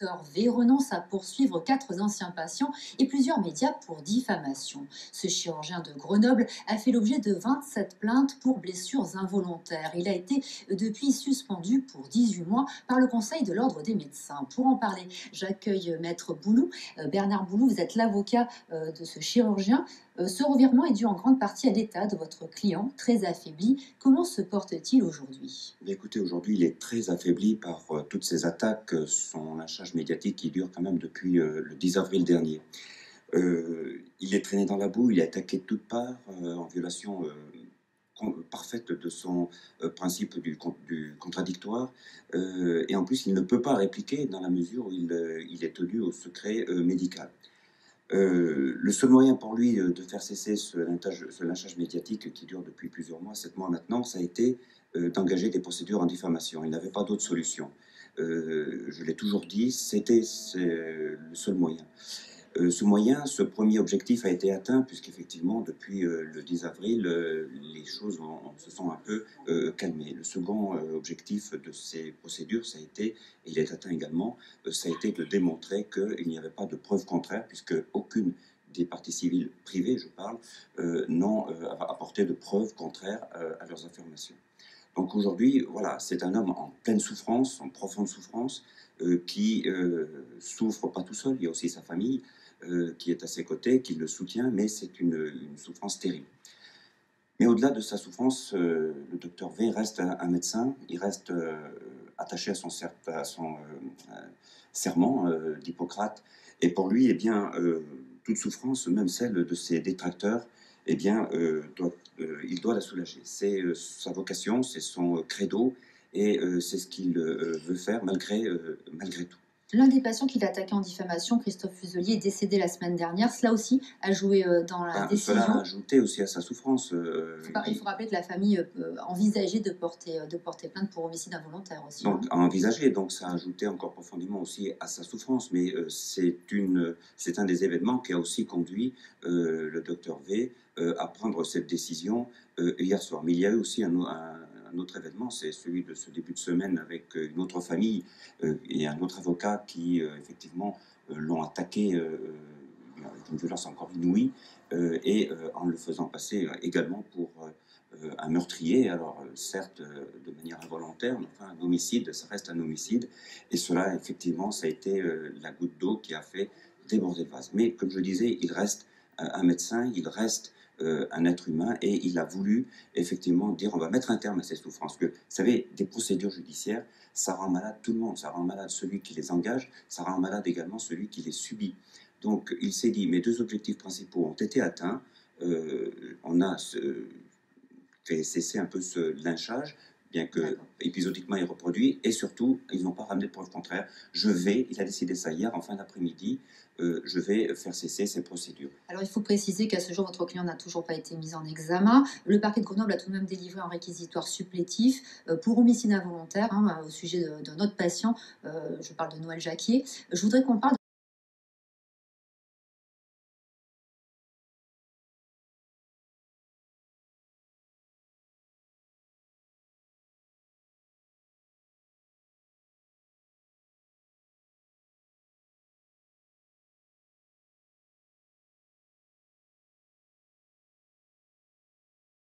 Dr V renonce à poursuivre 4 anciens patients et plusieurs médias pour diffamation. Ce chirurgien de Grenoble a fait l'objet de 27 plaintes pour blessures involontaires. Il a été depuis suspendu pour 18 mois par le Conseil de l'Ordre des médecins. Pour en parler, j'accueille Maître Boulou. Bernard Boulou, vous êtes l'avocat de ce chirurgien. Ce revirement est dû en grande partie à l'état de votre client, très affaibli. Comment se porte-t-il aujourd'hui? Écoutez, aujourd'hui, il est très affaibli par toutes ces attaques, son lynchage médiatique qui dure quand même depuis le 10 avril dernier. Il est traîné dans la boue, il est attaqué de toutes parts, en violation parfaite de son principe du contradictoire. Et en plus, il ne peut pas répliquer dans la mesure où il est tenu au secret médical. Le seul moyen pour lui de faire cesser ce lynchage médiatique qui dure depuis plusieurs mois, 7 mois maintenant, ça a été d'engager des procédures en diffamation. Il n'avait pas d'autre solution. Je l'ai toujours dit, c'est le seul moyen. Ce moyen, ce premier objectif a été atteint puisqu'effectivement, depuis le 10 avril, les choses se sont un peu calmées. Le second objectif de ces procédures, ça a été, et il est atteint également, ça a été de démontrer qu'il n'y avait pas de preuves contraires puisque aucune des parties civiles privées, je parle, n'ont apporté de preuves contraires à leurs affirmations. Donc aujourd'hui, voilà, c'est un homme en pleine souffrance, en profonde souffrance, qui souffre pas tout seul, il y a aussi sa famille qui est à ses côtés, qui le soutient, mais c'est une souffrance terrible. Mais au-delà de sa souffrance, le docteur V reste un médecin, il reste attaché à son serment d'Hippocrate, et pour lui, eh bien, toute souffrance, même celle de ses détracteurs, eh bien, il doit la soulager. C'est sa vocation, c'est son credo, et c'est ce qu'il veut faire malgré tout. L'un des patients qu'il attaquait en diffamation, Christophe Fuselier, est décédé la semaine dernière. Cela aussi a joué dans la Ben, cela a décision. ajouté aussi à sa souffrance. Il faut rappeler que la famille envisageait de porter plainte pour homicide involontaire aussi, hein. Donc à envisager, donc ça a ajouté encore profondément aussi à sa souffrance, mais c'est un des événements qui a aussi conduit le docteur V à prendre cette décision hier soir. Mais il y a eu aussi un autre événement, c'est celui de ce début de semaine avec une autre famille et un autre avocat qui effectivement l'ont attaqué avec une violence encore inouïe en le faisant passer également pour un meurtrier, alors certes de manière involontaire, mais enfin un homicide, ça reste un homicide, et cela effectivement ça a été la goutte d'eau qui a fait déborder le vase. Mais comme je disais, il reste un médecin, il reste un être humain, et il a voulu effectivement dire on va mettre un terme à ces souffrances. Que, vous savez, des procédures judiciaires, ça rend malade tout le monde, ça rend malade celui qui les engage, ça rend malade également celui qui les subit. Donc il s'est dit, mes deux objectifs principaux ont été atteints, on a fait cesser un peu ce lynchage, bien que épisodiquement il reproduit, et surtout, ils n'ont pas ramené de preuves contraires. Il a décidé ça hier en fin d'après-midi, je vais faire cesser ces procédures. Alors, il faut préciser qu'à ce jour, votre client n'a toujours pas été mis en examen. Le parquet de Grenoble a tout de même délivré un réquisitoire supplétif pour homicide involontaire, hein, au sujet d'un autre patient. Je parle de Noël Jacquier. Je voudrais qu'on parle